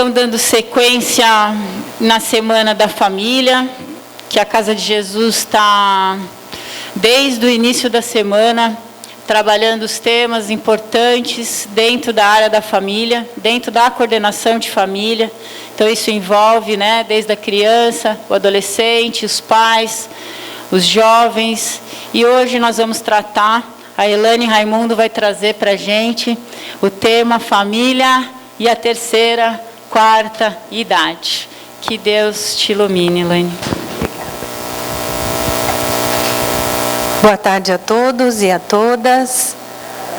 estamos dando sequência na Semana da Família, que a Casa de Jesus está, desde o início da semana, trabalhando os temas importantes dentro da área da família, dentro da coordenação de família. Então, isso envolve, desde a criança, o adolescente, os pais, os jovens. E hoje nós vamos tratar, a Elane Raimundo vai trazer para a gente o tema família e a terceira, quarta idade. Que Deus te ilumine, Elane. Boa tarde a todos e a todas.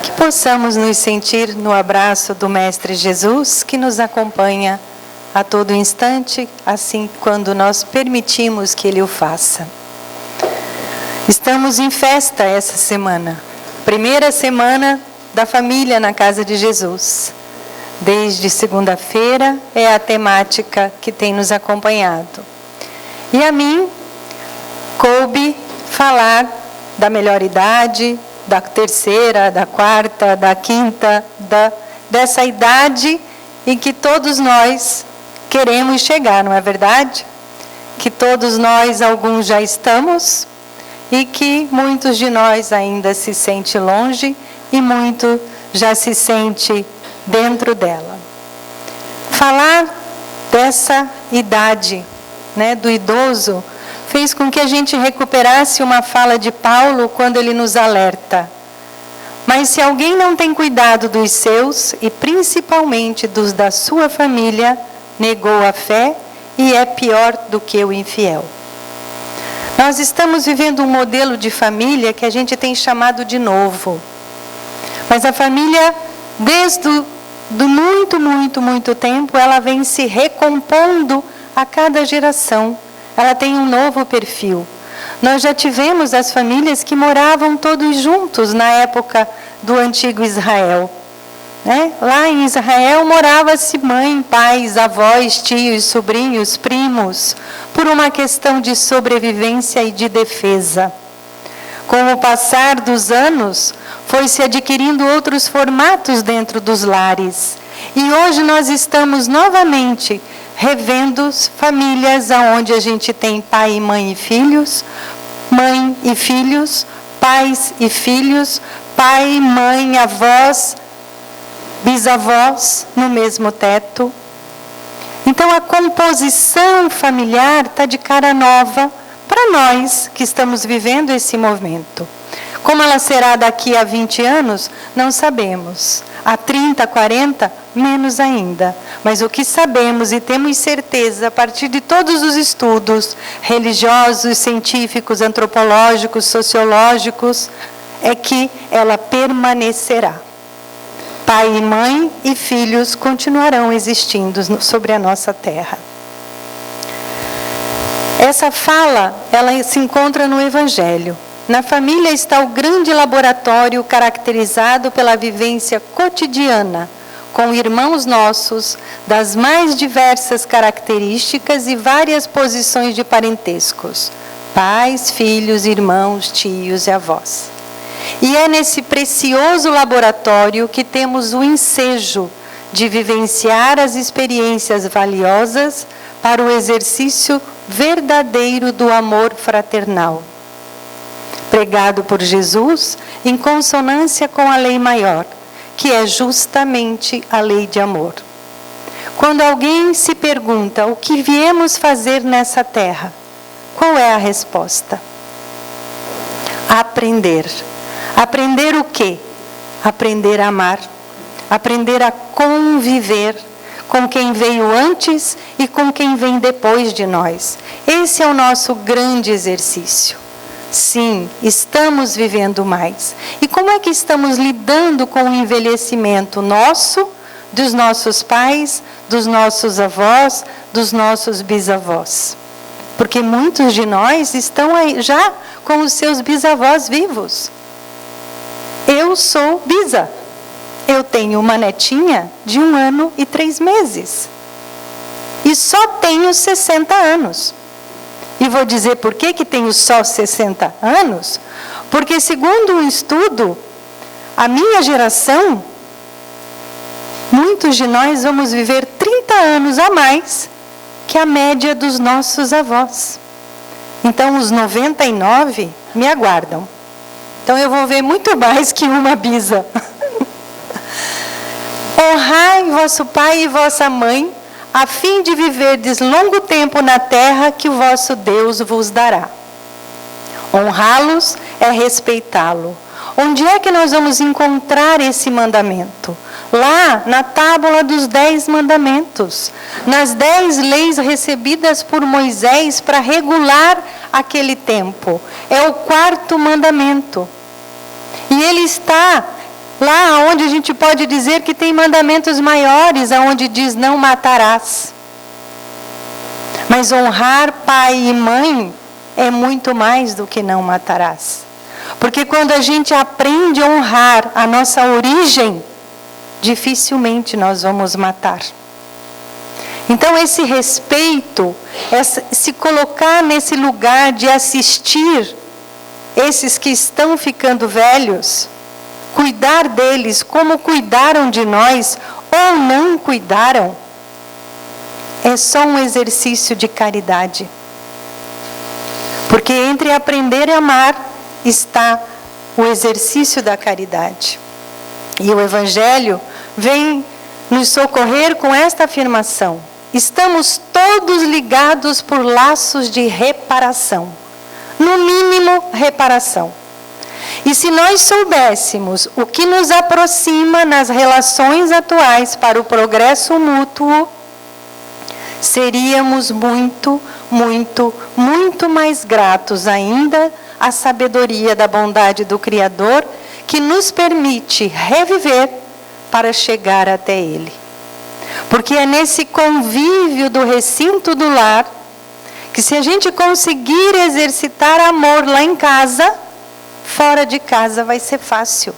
Que possamos nos sentir no abraço do Mestre Jesus, que nos acompanha a todo instante, assim quando nós permitimos que Ele o faça. Estamos em festa essa semana. Primeira semana da família na Casa de Jesus. Desde segunda-feira é a temática que tem nos acompanhado. E a mim coube falar da melhor idade, da terceira, da quarta, da quinta, dessa idade em que todos nós queremos chegar, não é verdade? Que todos nós, alguns já estamos, e que muitos de nós ainda se sentem longe e muito já se sente dentro dela. Falar dessa idade, do idoso, fez com que a gente recuperasse uma fala de Paulo quando ele nos alerta. Mas se alguém não tem cuidado dos seus, e principalmente dos da sua família, negou a fé e é pior do que o infiel. Nós estamos vivendo um modelo de família que a gente tem chamado de novo. Mas a família, desde muito tempo, ela vem se recompondo a cada geração. Ela tem um novo perfil. Nós já tivemos as famílias que moravam todos juntos na época do antigo Israel. Lá em Israel morava-se mãe, pais, avós, tios, sobrinhos, primos, por uma questão de sobrevivência e de defesa. Com o passar dos anos, foi se adquirindo outros formatos dentro dos lares. E hoje nós estamos novamente revendo famílias onde a gente tem pai e mãe e filhos, mãe e filhos, pais e filhos, pai, mãe, avós, bisavós no mesmo teto. Então a composição familiar está de cara nova para nós que estamos vivendo esse momento. Como ela será daqui a 20 anos, não sabemos. Há 30, 40, menos ainda. Mas o que sabemos e temos certeza, a partir de todos os estudos religiosos, científicos, antropológicos, sociológicos, é que ela permanecerá. Pai e mãe e filhos continuarão existindo sobre a nossa terra. Essa fala, ela se encontra no Evangelho. Na família está o grande laboratório caracterizado pela vivência cotidiana, com irmãos nossos, das mais diversas características e várias posições de parentescos. Pais, filhos, irmãos, tios e avós. E é nesse precioso laboratório que temos o ensejo de vivenciar as experiências valiosas para o exercício verdadeiro do amor fraternal. Pregado por Jesus em consonância com a lei maior, que é justamente a lei de amor. Quando alguém se pergunta o que viemos fazer nessa terra, qual é a resposta? Aprender. Aprender o quê? Aprender a amar, aprender a conviver com quem veio antes e com quem vem depois de nós. Esse é o nosso grande exercício. Sim, estamos vivendo mais. E como é que estamos lidando com o envelhecimento nosso, dos nossos pais, dos nossos avós, dos nossos bisavós? Porque muitos de nós estão aí já com os seus bisavós vivos. Eu sou bisa. Eu tenho uma netinha de 1 ano e 3 meses. E só tenho 60 anos. E vou dizer por que tenho só 60 anos? Porque, segundo um estudo, a minha geração muitos de nós vamos viver 30 anos a mais que a média dos nossos avós. Então, os 99 me aguardam. Então, eu vou ver muito mais que uma bisa. Honrai vosso pai e vossa mãe, a fim de viverdes longo tempo na terra que o vosso Deus vos dará. Honrá-los é respeitá-lo. Onde é que nós vamos encontrar esse mandamento? Lá na tábua dos 10 mandamentos, nas 10 leis recebidas por Moisés para regular aquele tempo. É o 4º mandamento. E ele está lá onde a gente pode dizer que tem mandamentos maiores, aonde diz não matarás. Mas honrar pai e mãe é muito mais do que não matarás. Porque quando a gente aprende a honrar a nossa origem, dificilmente nós vamos matar. Então esse respeito, se colocar nesse lugar de assistir esses que estão ficando velhos, cuidar deles como cuidaram de nós ou não cuidaram, é só um exercício de caridade. Porque entre aprender e amar está o exercício da caridade. E o Evangelho vem nos socorrer com esta afirmação: estamos todos ligados por laços de reparação. No mínimo, reparação. E se nós soubéssemos o que nos aproxima nas relações atuais para o progresso mútuo, seríamos muito, muito, muito mais gratos ainda à sabedoria da bondade do Criador, que nos permite reviver para chegar até Ele. Porque é nesse convívio do recinto do lar que, se a gente conseguir exercitar amor lá em casa, fora de casa vai ser fácil.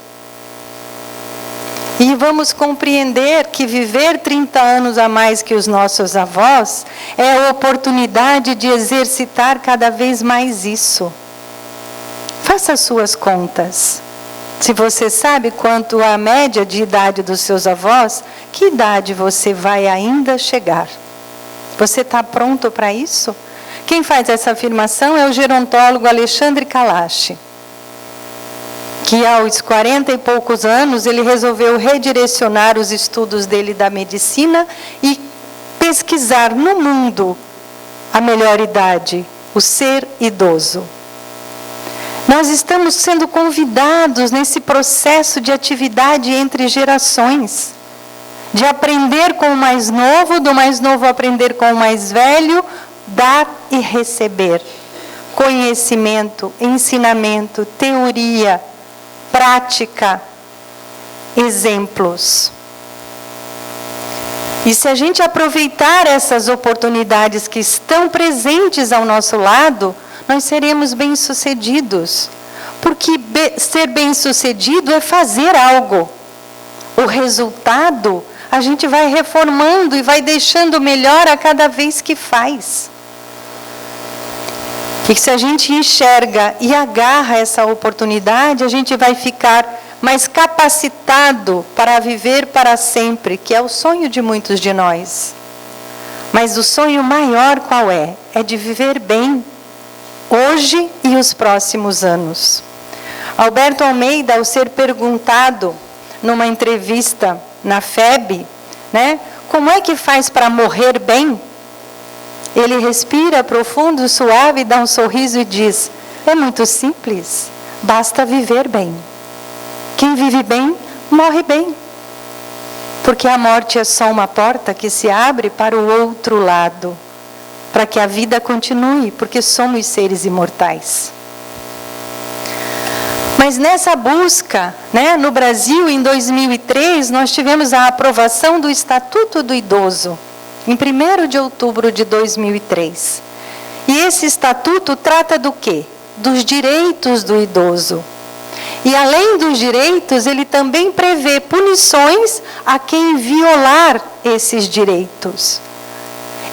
E vamos compreender que viver 30 anos a mais que os nossos avós é a oportunidade de exercitar cada vez mais isso. Faça as suas contas. Se você sabe quanto a média de idade dos seus avós, que idade você vai ainda chegar? Você está pronto para isso? Quem faz essa afirmação é o gerontólogo Alexandre Kalash, que aos 40 e poucos anos ele resolveu redirecionar os estudos dele da medicina e pesquisar no mundo a melhor idade, o ser idoso. Nós estamos sendo convidados nesse processo de atividade entre gerações, de aprender com o mais novo, do mais novo aprender com o mais velho, dar e receber. Conhecimento, ensinamento, teoria, prática, exemplos. E se a gente aproveitar essas oportunidades que estão presentes ao nosso lado, nós seremos bem-sucedidos. Porque ser bem-sucedido é fazer algo. O resultado, a gente vai reformando e vai deixando melhor a cada vez que faz. E se a gente enxerga e agarra essa oportunidade, a gente vai ficar mais capacitado para viver para sempre, que é o sonho de muitos de nós. Mas o sonho maior qual é? É de viver bem, hoje e os próximos anos. Alberto Almeida, ao ser perguntado numa entrevista na FEB, como é que faz para morrer bem? Ele respira profundo, suave, dá um sorriso e diz: é muito simples, basta viver bem. Quem vive bem, morre bem. Porque a morte é só uma porta que se abre para o outro lado, para que a vida continue, porque somos seres imortais. Mas nessa busca, no Brasil, em 2003, nós tivemos a aprovação do Estatuto do Idoso, em 1º de outubro de 2003. E esse estatuto trata do quê? Dos direitos do idoso. E além dos direitos, ele também prevê punições a quem violar esses direitos.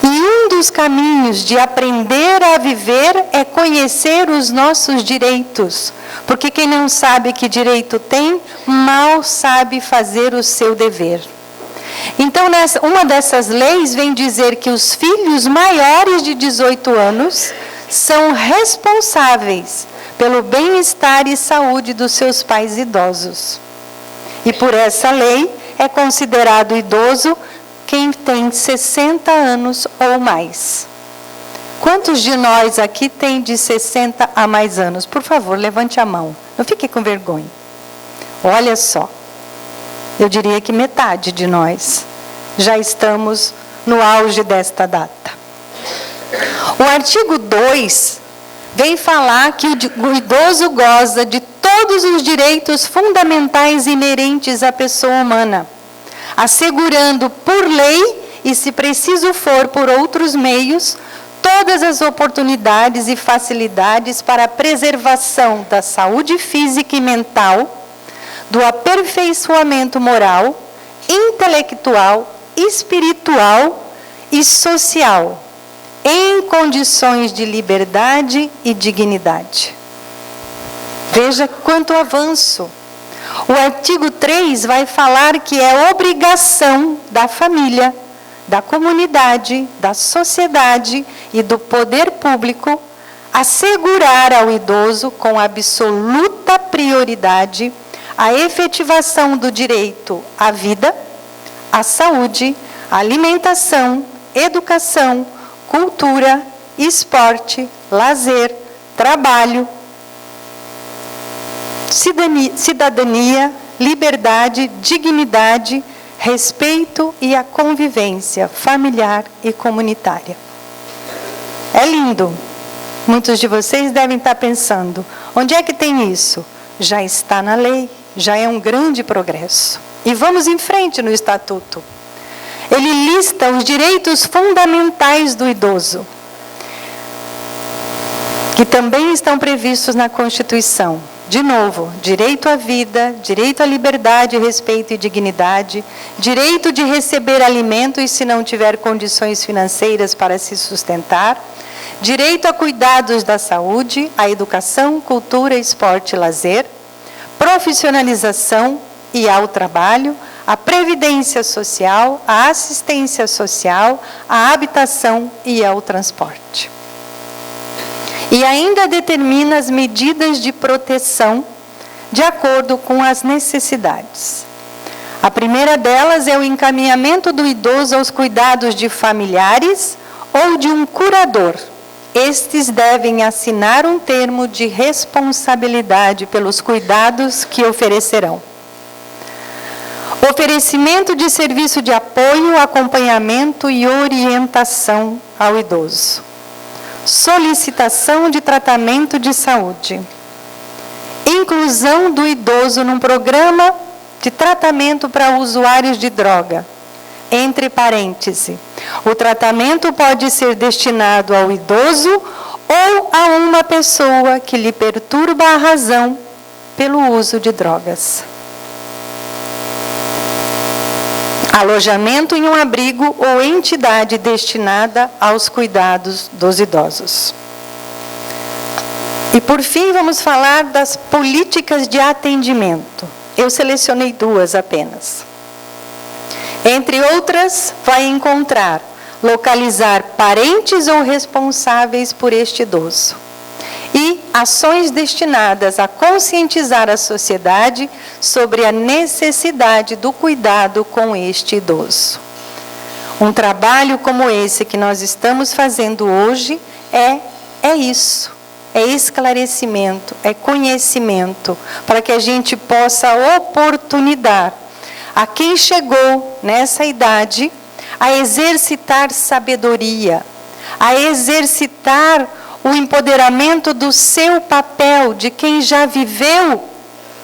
E um dos caminhos de aprender a viver é conhecer os nossos direitos. Porque quem não sabe que direito tem, mal sabe fazer o seu dever. Então, uma dessas leis vem dizer que os filhos maiores de 18 anos são responsáveis pelo bem-estar e saúde dos seus pais idosos. E por essa lei é considerado idoso quem tem 60 anos ou mais. Quantos de nós aqui tem de 60 a mais anos? Por favor, levante a mão. Não fique com vergonha. Olha só. Eu diria que metade de nós já estamos no auge desta data. O artigo 2 vem falar que o idoso goza de todos os direitos fundamentais inerentes à pessoa humana, assegurando por lei e, se preciso for, por outros meios, todas as oportunidades e facilidades para a preservação da saúde física e mental, do aperfeiçoamento moral, intelectual, espiritual e social, em condições de liberdade e dignidade. Veja quanto avanço. O artigo 3 vai falar que é obrigação da família, da comunidade, da sociedade e do poder público assegurar ao idoso com absoluta prioridade a efetivação do direito à vida, à saúde, à alimentação, educação, cultura, esporte, lazer, trabalho, cidadania, liberdade, dignidade, respeito e a convivência familiar e comunitária. É lindo. Muitos de vocês devem estar pensando, onde é que tem isso? Já está na lei, já é um grande progresso. E vamos em frente no Estatuto. Ele lista os direitos fundamentais do idoso, que também estão previstos na Constituição. De novo, direito à vida, direito à liberdade, respeito e dignidade, direito de receber alimento e, se não tiver condições financeiras para se sustentar, direito a cuidados da saúde, à educação, cultura, esporte e lazer, profissionalização e ao trabalho, a previdência social, a assistência social, a habitação e ao transporte. E ainda determina as medidas de proteção de acordo com as necessidades. A primeira delas é o encaminhamento do idoso aos cuidados de familiares ou de um curador. Estes devem assinar um termo de responsabilidade pelos cuidados que oferecerão. Oferecimento de serviço de apoio, acompanhamento e orientação ao idoso. Solicitação de tratamento de saúde. Inclusão do idoso num programa de tratamento para usuários de droga. Entre parênteses, o tratamento pode ser destinado ao idoso ou a uma pessoa que lhe perturba a razão pelo uso de drogas. Alojamento em um abrigo ou entidade destinada aos cuidados dos idosos. E por fim, vamos falar das políticas de atendimento. Eu selecionei 2 apenas. Entre outras, vai encontrar localizar parentes ou responsáveis por este idoso. E ações destinadas a conscientizar a sociedade sobre a necessidade do cuidado com este idoso. Um trabalho como esse que nós estamos fazendo hoje é isso, é esclarecimento, é conhecimento, para que a gente possa oportunizar a quem chegou nessa idade a exercitar sabedoria, a exercitar o empoderamento do seu papel, de quem já viveu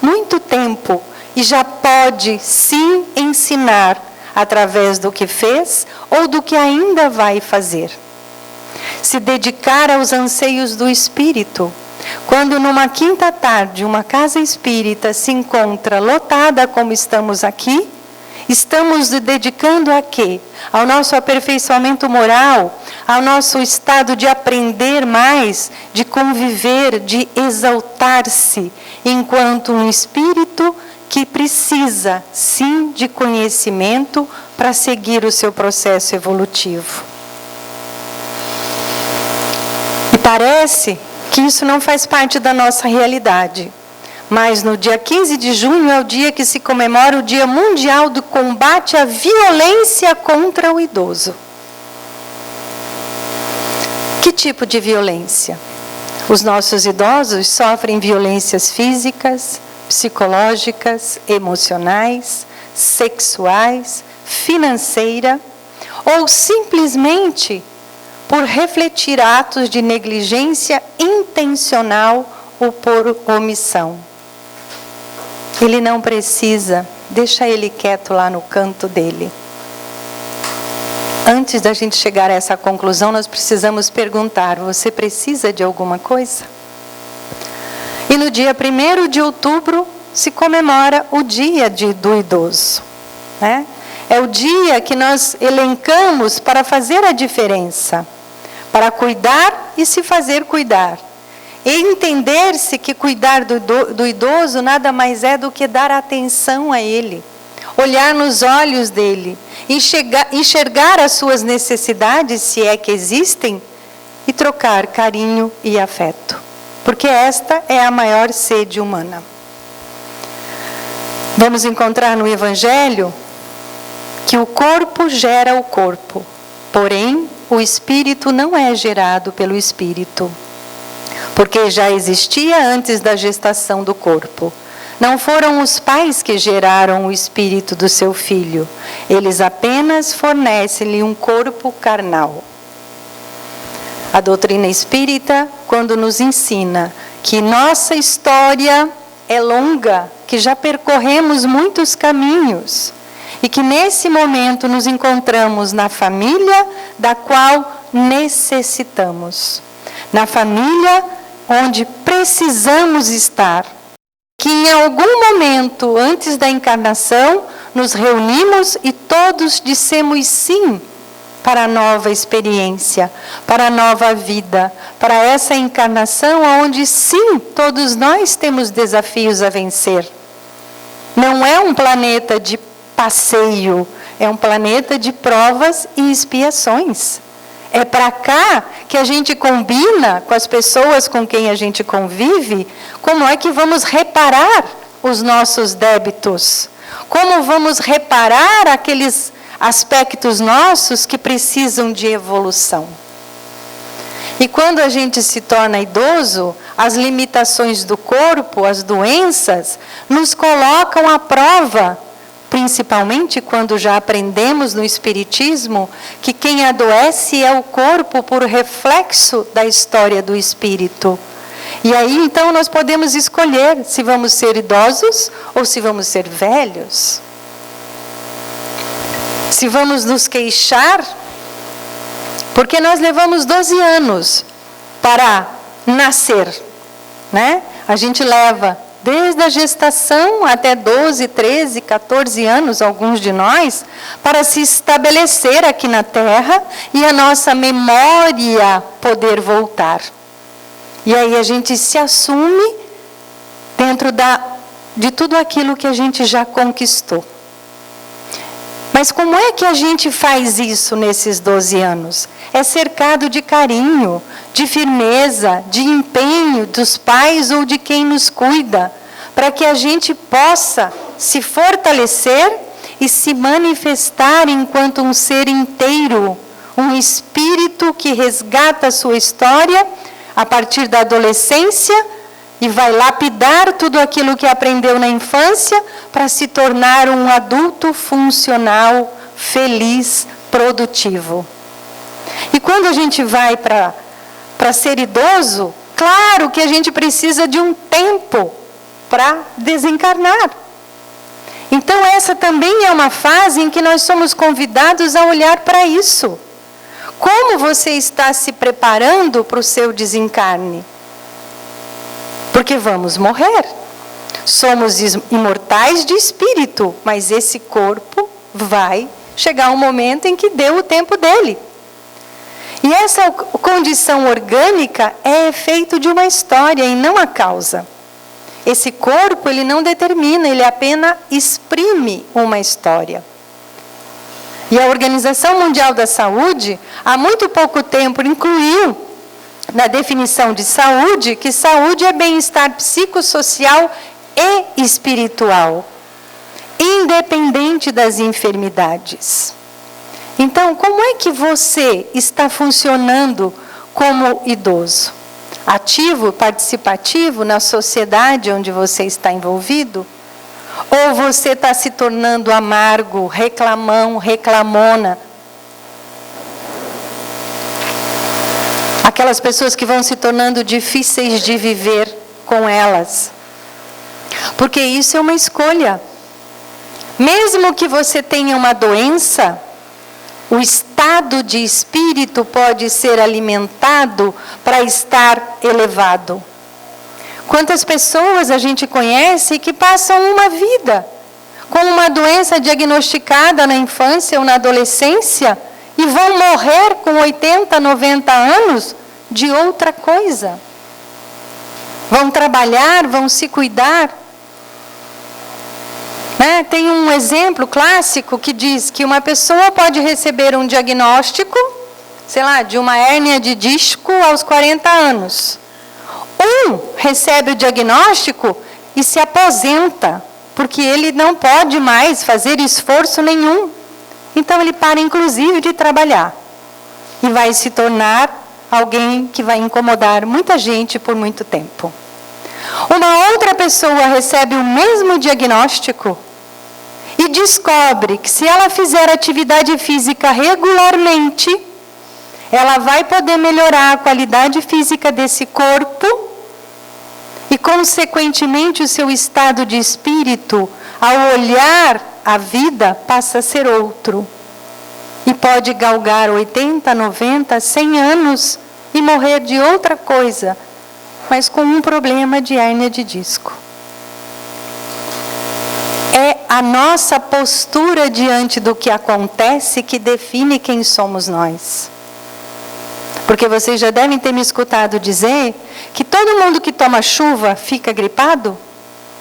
muito tempo e já pode, sim, ensinar através do que fez ou do que ainda vai fazer. Se dedicar aos anseios do espírito. Quando numa quinta tarde uma casa espírita se encontra lotada como estamos aqui, estamos dedicando a quê? Ao nosso aperfeiçoamento moral, ao nosso estado de aprender mais, de conviver, de exaltar-se, enquanto um espírito que precisa, sim, de conhecimento para seguir o seu processo evolutivo. E parece que isso não faz parte da nossa realidade. Mas no dia 15 de junho é o dia que se comemora o Dia Mundial do Combate à Violência contra o Idoso. Que tipo de violência? Os nossos idosos sofrem violências físicas, psicológicas, emocionais, sexuais, financeira, ou simplesmente por refletir atos de negligência intencional ou por omissão. Ele não precisa, deixa ele quieto lá no canto dele. Antes da gente chegar a essa conclusão, nós precisamos perguntar: você precisa de alguma coisa? E no dia 1º de outubro se comemora o Dia do Idoso, né? É o dia que nós elencamos para fazer a diferença, para cuidar e se fazer cuidar. E entender-se que cuidar do idoso nada mais é do que dar atenção a ele, olhar nos olhos dele, enxergar as suas necessidades, se é que existem, e trocar carinho e afeto. Porque esta é a maior sede humana. Vamos encontrar no Evangelho que o corpo gera o corpo, porém o espírito não é gerado pelo espírito. Porque já existia antes da gestação do corpo. Não foram os pais que geraram o espírito do seu filho. Eles apenas fornecem-lhe um corpo carnal. A doutrina espírita, quando nos ensina que nossa história é longa, que já percorremos muitos caminhos, e que nesse momento nos encontramos na família da qual necessitamos. Na família onde precisamos estar, que em algum momento antes da encarnação nos reunimos e todos dissemos sim para a nova experiência, para a nova vida, para essa encarnação onde sim todos nós temos desafios a vencer. Não é um planeta de passeio, é um planeta de provas e expiações. É para cá que a gente combina com as pessoas com quem a gente convive, como é que vamos reparar os nossos débitos, como vamos reparar aqueles aspectos nossos que precisam de evolução. E quando a gente se torna idoso, as limitações do corpo, as doenças, nos colocam à prova. Principalmente quando já aprendemos no Espiritismo que quem adoece é o corpo por reflexo da história do espírito. E aí então nós podemos escolher se vamos ser idosos ou se vamos ser velhos. Se vamos nos queixar, porque nós levamos 12 anos para nascer, né? A gente leva desde a gestação até 12, 13, 14 anos, alguns de nós, para se estabelecer aqui na Terra e a nossa memória poder voltar. E aí a gente se assume dentro de tudo aquilo que a gente já conquistou. Mas como é que a gente faz isso nesses 12 anos? É cercado de carinho, de firmeza, de empenho dos pais ou de quem nos cuida, para que a gente possa se fortalecer e se manifestar enquanto um ser inteiro, um espírito que resgata a sua história a partir da adolescência e vai lapidar tudo aquilo que aprendeu na infância para se tornar um adulto funcional, feliz, produtivo. E quando a gente vai para ser idoso, claro que a gente precisa de um tempo para desencarnar. Então essa também é uma fase em que nós somos convidados a olhar para isso. Como você está se preparando para o seu desencarne? Porque vamos morrer. Somos imortais de espírito, mas esse corpo vai chegar um momento em que deu o tempo dele. E essa condição orgânica é efeito de uma história e não a causa. Esse corpo, ele não determina, ele apenas exprime uma história. E a Organização Mundial da Saúde, há muito pouco tempo, incluiu na definição de saúde que saúde é bem-estar psicossocial e espiritual, independente das enfermidades. Então, como é que você está funcionando como idoso? Ativo, participativo na sociedade onde você está envolvido? Ou você está se tornando amargo, reclamão, reclamona? Aquelas pessoas que vão se tornando difíceis de viver com elas. Porque isso é uma escolha. Mesmo que você tenha uma doença, o estado de espírito pode ser alimentado para estar elevado. Quantas pessoas a gente conhece que passam uma vida com uma doença diagnosticada na infância ou na adolescência e vão morrer com 80, 90 anos de outra coisa? Vão trabalhar, vão se cuidar. Tem um exemplo clássico que diz que uma pessoa pode receber um diagnóstico, sei lá, de uma hérnia de disco aos 40 anos. Recebe o diagnóstico e se aposenta, porque ele não pode mais fazer esforço nenhum. Então ele para, inclusive, de trabalhar. E vai se tornar alguém que vai incomodar muita gente por muito tempo. Uma outra pessoa recebe o mesmo diagnóstico e descobre que se ela fizer atividade física regularmente, ela vai poder melhorar a qualidade física desse corpo e, consequentemente, o seu estado de espírito, ao olhar a vida, passa a ser outro. E pode galgar 80, 90, 100 anos e morrer de outra coisa, mas com um problema de hérnia de disco. É a nossa postura diante do que acontece que define quem somos nós. Porque vocês já devem ter me escutado dizer que todo mundo que toma chuva fica gripado?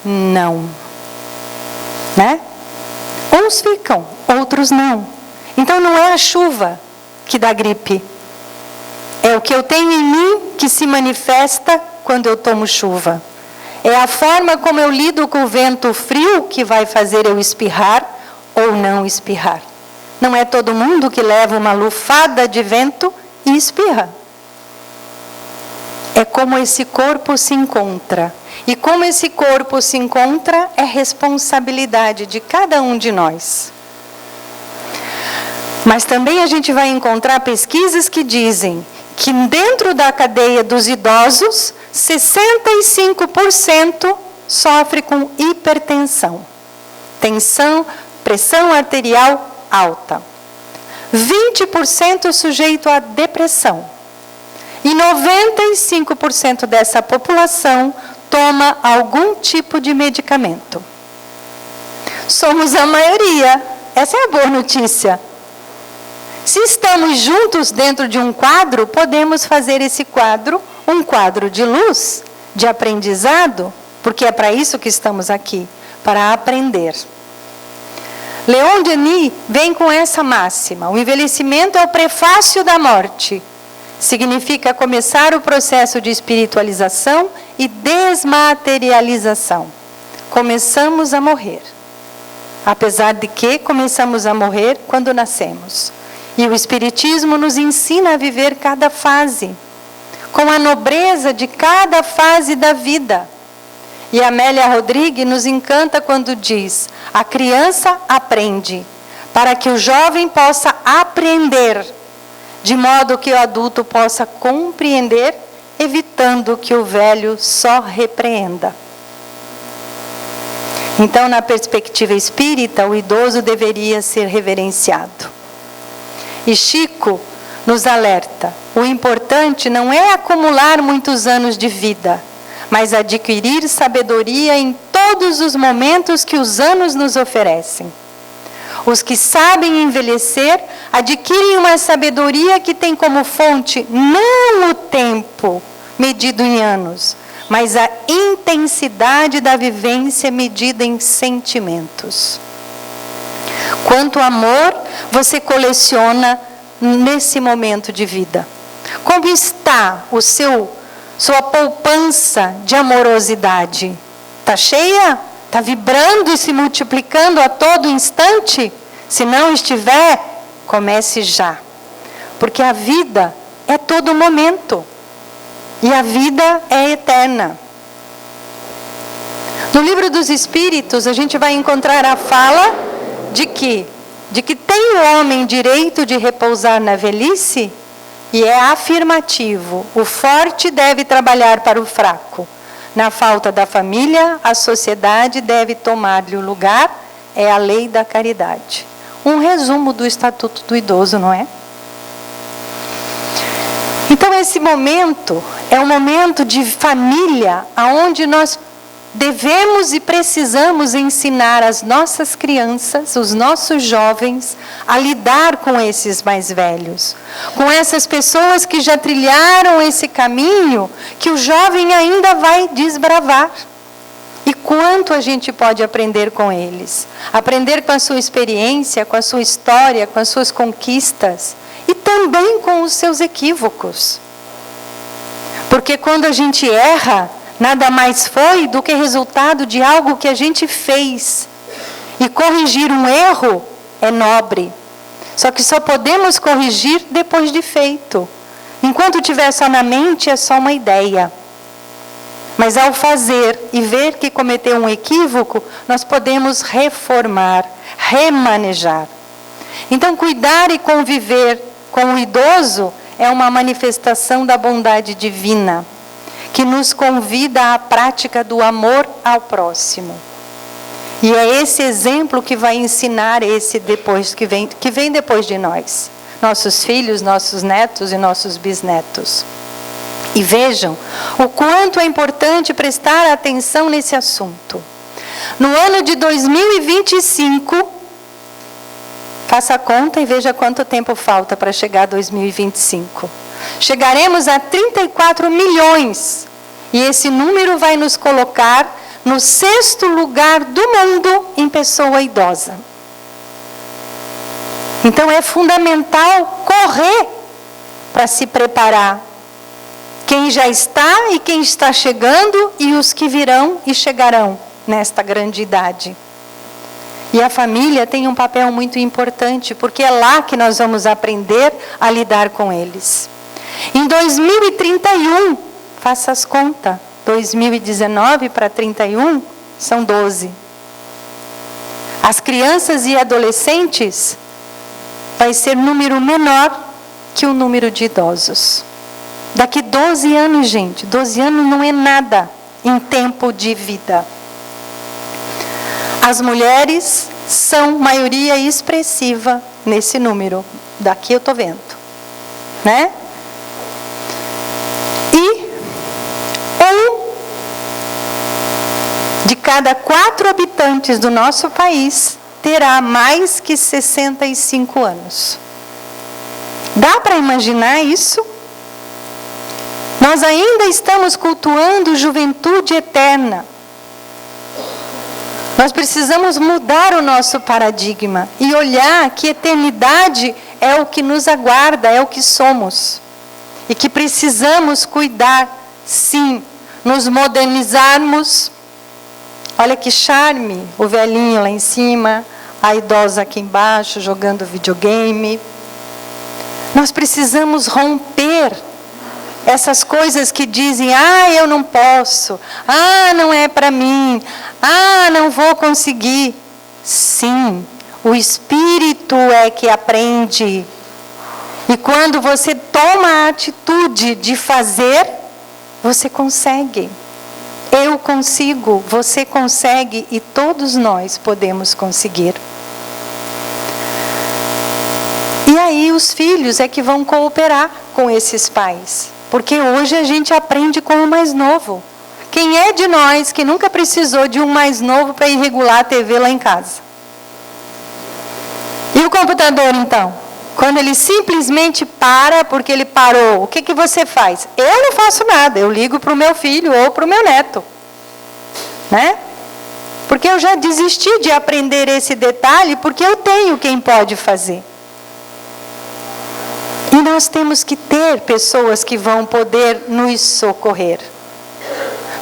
Não. Né? Uns ficam, outros não. Então não é a chuva que dá gripe. É o que eu tenho em mim que se manifesta quando eu tomo chuva. É a forma como eu lido com o vento frio que vai fazer eu espirrar ou não espirrar. Não é todo mundo que leva uma lufada de vento e espirra. É como esse corpo se encontra. E como esse corpo se encontra é responsabilidade de cada um de nós. Mas também a gente vai encontrar pesquisas que dizem que dentro da cadeia dos idosos, 65% sofre com hipertensão, pressão arterial alta. 20% sujeito à depressão. E 95% dessa população toma algum tipo de medicamento. Somos a maioria. Essa é a boa notícia. Se estamos juntos dentro de um quadro, podemos fazer esse quadro um quadro de luz, de aprendizado, porque é para isso que estamos aqui, para aprender. Leon Denis vem com essa máxima: o envelhecimento é o prefácio da morte. Significa começar o processo de espiritualização e desmaterialização. Começamos a morrer. Apesar de que começamos a morrer quando nascemos. E o Espiritismo nos ensina a viver cada fase, com a nobreza de cada fase da vida. E Amélia Rodrigues nos encanta quando diz: a criança aprende, para que o jovem possa aprender, de modo que o adulto possa compreender, evitando que o velho só repreenda. Então, na perspectiva espírita, o idoso deveria ser reverenciado. E Chico nos alerta: o importante não é acumular muitos anos de vida, mas adquirir sabedoria em todos os momentos que os anos nos oferecem. Os que sabem envelhecer adquirem uma sabedoria que tem como fonte não o tempo medido em anos, mas a intensidade da vivência medida em sentimentos. Quanto amor você coleciona nesse momento de vida? Como está sua poupança de amorosidade? Está cheia? Está vibrando e se multiplicando a todo instante? Se não estiver, comece já. Porque a vida é todo momento. E a vida é eterna. No Livro dos Espíritos, a gente vai encontrar a fala de que tem o homem direito de repousar na velhice, e é afirmativo. O forte deve trabalhar para o fraco. Na falta da família, a sociedade deve tomar-lhe o lugar, é a lei da caridade. Um resumo do Estatuto do Idoso, não é? Então esse momento é um momento de família, onde nós devemos e precisamos ensinar as nossas crianças, os nossos jovens, a lidar com esses mais velhos. Com essas pessoas que já trilharam esse caminho, que o jovem ainda vai desbravar. E quanto a gente pode aprender com eles? Aprender com a sua experiência, com a sua história, com as suas conquistas. E também com os seus equívocos. Porque quando a gente erra, nada mais foi do que resultado de algo que a gente fez. E corrigir um erro é nobre. Só que só podemos corrigir depois de feito. Enquanto tiver só na mente, é só uma ideia. Mas ao fazer e ver que cometeu um equívoco, nós podemos reformar, remanejar. Então, cuidar e conviver com o idoso é uma manifestação da bondade divina, que nos convida à prática do amor ao próximo. E é esse exemplo que vai ensinar esse depois que vem depois de nós. Nossos filhos, nossos netos e nossos bisnetos. E vejam o quanto é importante prestar atenção nesse assunto. No ano de 2025, faça a conta e veja quanto tempo falta para chegar a 2025. Chegaremos a 34 milhões. E esse número vai nos colocar no 6º lugar do mundo em pessoa idosa. Então é fundamental correr para se preparar. Quem já está e quem está chegando e os que virão e chegarão nesta grande idade. E a família tem um papel muito importante, porque é lá que nós vamos aprender a lidar com eles. Em 2031, faça as contas, 2019 para 31 são 12. As crianças e adolescentes vai ser número menor que o número de idosos. Daqui 12 anos, gente, 12 anos não é nada em tempo de vida. As mulheres são maioria expressiva nesse número. Daqui eu estou vendo. Né? E de cada 4 habitantes do nosso país terá mais que 65 anos. Dá para imaginar isso? Nós ainda estamos cultuando juventude eterna. Nós precisamos mudar o nosso paradigma e olhar que eternidade é o que nos aguarda, é o que somos. E que precisamos cuidar, sim, nos modernizarmos. Olha que charme, o velhinho lá em cima, a idosa aqui embaixo jogando videogame. Nós precisamos romper essas coisas que dizem, eu não posso, não é para mim, não vou conseguir. Sim, o espírito é que aprende. E quando você toma a atitude de fazer, você consegue. Eu consigo, você consegue e todos nós podemos conseguir. E aí os filhos é que vão cooperar com esses pais. Porque hoje a gente aprende com o mais novo. Quem é de nós que nunca precisou de um mais novo para ir regular a TV lá em casa? E o computador, então? Quando ele simplesmente para, porque ele parou, o que você faz? Eu não faço nada, eu ligo para o meu filho ou para o meu neto. Né? Porque eu já desisti de aprender esse detalhe, porque eu tenho quem pode fazer. E nós temos que ter pessoas que vão poder nos socorrer.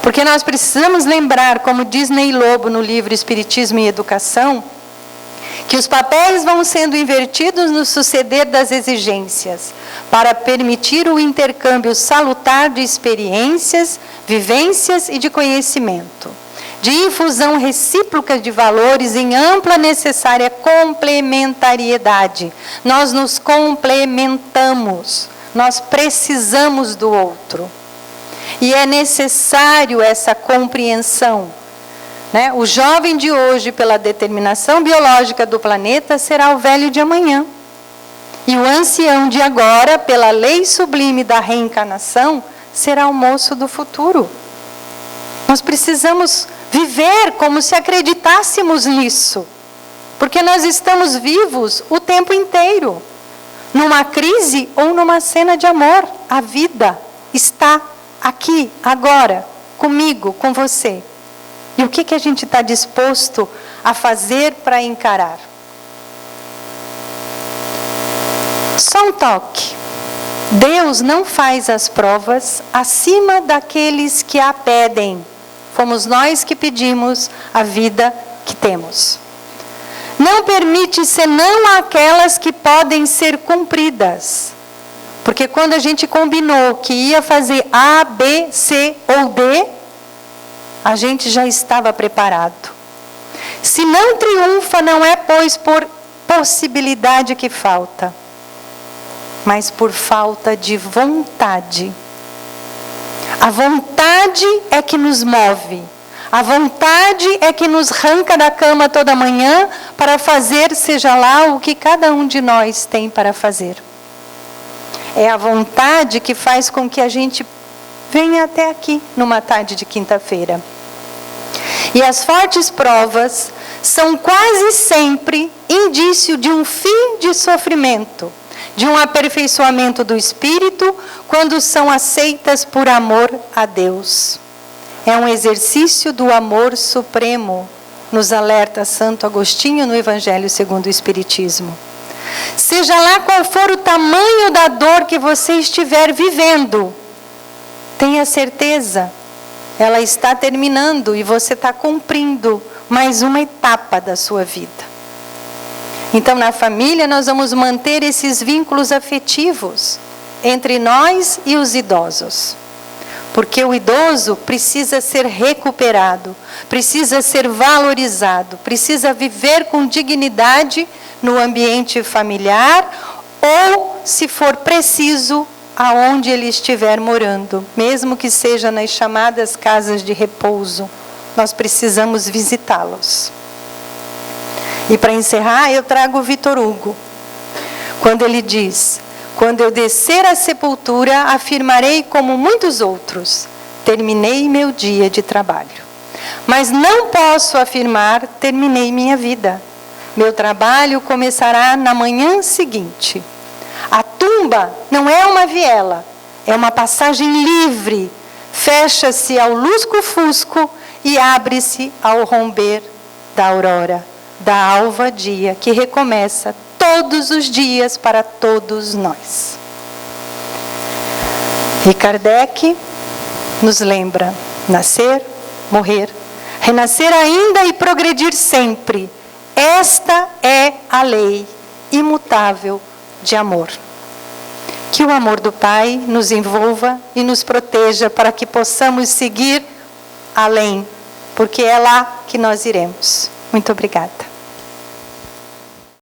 Porque nós precisamos lembrar, como diz Ney Lobo no livro Espiritismo e Educação, que os papéis vão sendo invertidos no suceder das exigências, para permitir o intercâmbio salutar de experiências, vivências e de conhecimento, de infusão recíproca de valores em ampla necessária complementariedade. Nós nos complementamos, nós precisamos do outro. E é necessário essa compreensão. O jovem de hoje, pela determinação biológica do planeta, será o velho de amanhã. E o ancião de agora, pela lei sublime da reencarnação, será o moço do futuro. Nós precisamos viver como se acreditássemos nisso. Porque nós estamos vivos o tempo inteiro. Numa crise ou numa cena de amor. A vida está aqui, agora, comigo, com você. E o que a gente está disposto a fazer para encarar? Só um toque. Deus não faz as provas acima daqueles que a pedem. Fomos nós que pedimos a vida que temos. Não permite senão aquelas que podem ser cumpridas. Porque quando a gente combinou que ia fazer A, B, C ou D, a gente já estava preparado. Se não triunfa, não é pois por possibilidade que falta, mas por falta de vontade. A vontade é que nos move. A vontade é que nos arranca da cama toda manhã para fazer, seja lá o que cada um de nós tem para fazer. É a vontade que faz com que a gente venha até aqui, numa tarde de quinta-feira. E as fortes provas são quase sempre indício de um fim de sofrimento, de um aperfeiçoamento do espírito, quando são aceitas por amor a Deus. É um exercício do amor supremo, nos alerta Santo Agostinho no Evangelho segundo o Espiritismo. Seja lá qual for o tamanho da dor que você estiver vivendo, tenha certeza, ela está terminando e você está cumprindo mais uma etapa da sua vida. Então, na família, nós vamos manter esses vínculos afetivos entre nós e os idosos. Porque o idoso precisa ser recuperado, precisa ser valorizado, precisa viver com dignidade no ambiente familiar ou, se for preciso, aonde ele estiver morando, mesmo que seja nas chamadas casas de repouso, nós precisamos visitá-los. E para encerrar, eu trago o Vitor Hugo, quando ele diz: quando eu descer à sepultura, afirmarei como muitos outros, terminei meu dia de trabalho. Mas não posso afirmar, terminei minha vida. Meu trabalho começará na manhã seguinte. A tumba não é uma viela, é uma passagem livre. Fecha-se ao lusco-fusco e abre-se ao romper da aurora, da alva dia, que recomeça todos os dias para todos nós. E Kardec nos lembra: nascer, morrer, renascer ainda e progredir sempre. Esta é a lei imutável de amor. Que o amor do Pai nos envolva e nos proteja para que possamos seguir além, porque é lá que nós iremos. Muito obrigada.